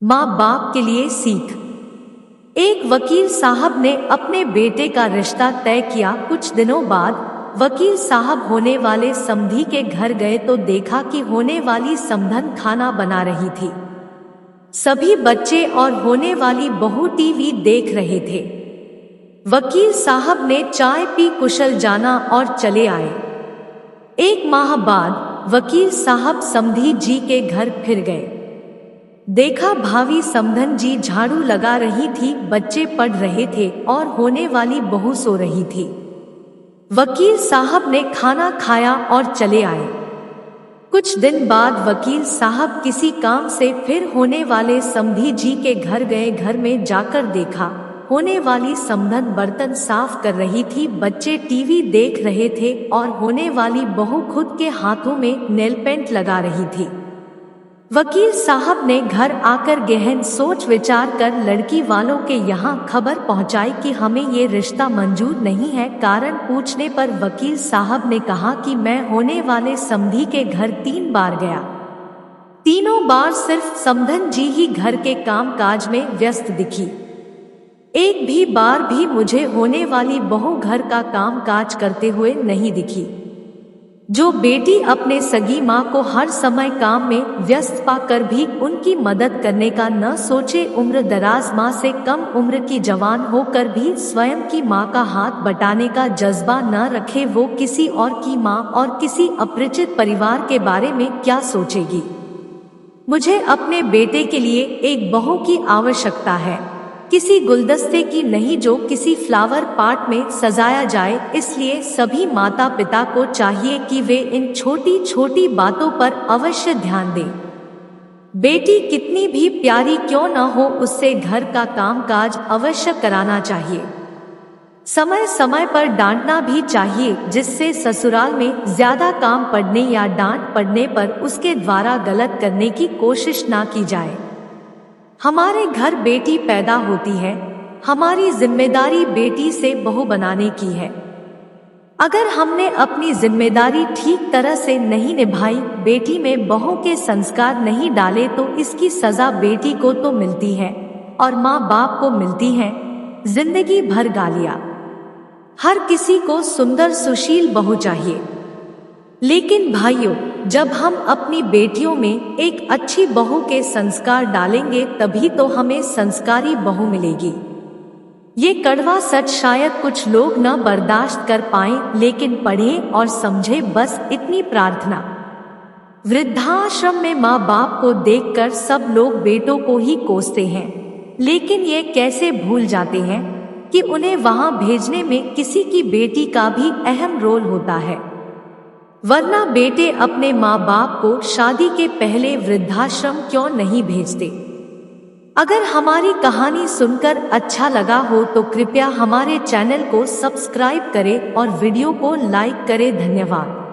माँ बाप के लिए सीख। एक वकील साहब ने अपने बेटे का रिश्ता तय किया। कुछ दिनों बाद वकील साहब होने वाले समधी के घर गए तो देखा कि होने वाली समधन खाना बना रही थी। सभी बच्चे और होने वाली बहू टीवी देख रहे थे। वकील साहब ने चाय पी कुशल जाना और चले आए। एक माह बाद वकील साहब समधी जी के घर फिर गए। देखा भावी समधन जी झाड़ू लगा रही थी, बच्चे पढ़ रहे थे और होने वाली बहू सो रही थी। वकील साहब ने खाना खाया और चले आए। कुछ दिन बाद वकील साहब किसी काम से फिर होने वाले समधी जी के घर गए। घर में जाकर देखा होने वाली समधन बर्तन साफ कर रही थी, बच्चे टीवी देख रहे थे और होने वाली बहू खुद के हाथों में नेल पेंट लगा रही थी। वकील साहब ने घर आकर गहन सोच विचार कर लड़की वालों के यहाँ खबर पहुँचाई कि हमें ये रिश्ता मंजूर नहीं है। कारण पूछने पर वकील साहब ने कहा कि मैं होने वाले समधी के घर 3 बार गया। तीनों बार सिर्फ समधन जी ही घर के काम काज में व्यस्त दिखी। एक भी बार भी मुझे होने वाली बहू घर का काम काज करते हुए नहीं दिखी। जो बेटी अपने सगी माँ को हर समय काम में व्यस्त पाकर भी उनकी मदद करने का न सोचे, उम्र दराज माँ से कम उम्र की जवान होकर भी स्वयं की माँ का हाथ बटाने का जज्बा न रखे, वो किसी और की माँ और किसी अपरिचित परिवार के बारे में क्या सोचेगी। मुझे अपने बेटे के लिए एक बहू की आवश्यकता है, किसी गुलदस्ते की नहीं जो किसी फ्लावर पॉट में सजाया जाए। इसलिए सभी माता पिता को चाहिए कि वे इन छोटी छोटी बातों पर अवश्य ध्यान दें। बेटी कितनी भी प्यारी क्यों न हो, उससे घर का कामकाज अवश्य कराना चाहिए। समय समय पर डांटना भी चाहिए, जिससे ससुराल में ज्यादा काम पड़ने या डांट पड़ने पर उसके द्वारा गलत करने की कोशिश ना की जाए। हमारे घर बेटी पैदा होती है, हमारी जिम्मेदारी बेटी से बहू बनाने की है। अगर हमने अपनी जिम्मेदारी ठीक तरह से नहीं निभाई, बेटी में बहू के संस्कार नहीं डाले, तो इसकी सजा बेटी को तो मिलती है और माँ बाप को मिलती है, जिंदगी भर गालियाँ। हर किसी को सुंदर सुशील बहू चाहिए, लेकिन भाइयों, जब हम अपनी बेटियों में एक अच्छी बहू के संस्कार डालेंगे तभी तो हमें संस्कारी बहू मिलेगी। ये कड़वा सच शायद कुछ लोग न बर्दाश्त कर पाएं, लेकिन पढ़ें और समझें, बस इतनी प्रार्थना। वृद्धाश्रम में माँ बाप को देखकर सब लोग बेटों को ही कोसते हैं, लेकिन ये कैसे भूल जाते हैं कि उन्हें वहां भेजने में किसी की बेटी का भी अहम रोल होता है। वरना बेटे अपने माँ बाप को शादी के पहले वृद्धाश्रम क्यों नहीं भेजते। अगर हमारी कहानी सुनकर अच्छा लगा हो तो कृपया हमारे चैनल को सब्सक्राइब करें और वीडियो को लाइक करें। धन्यवाद।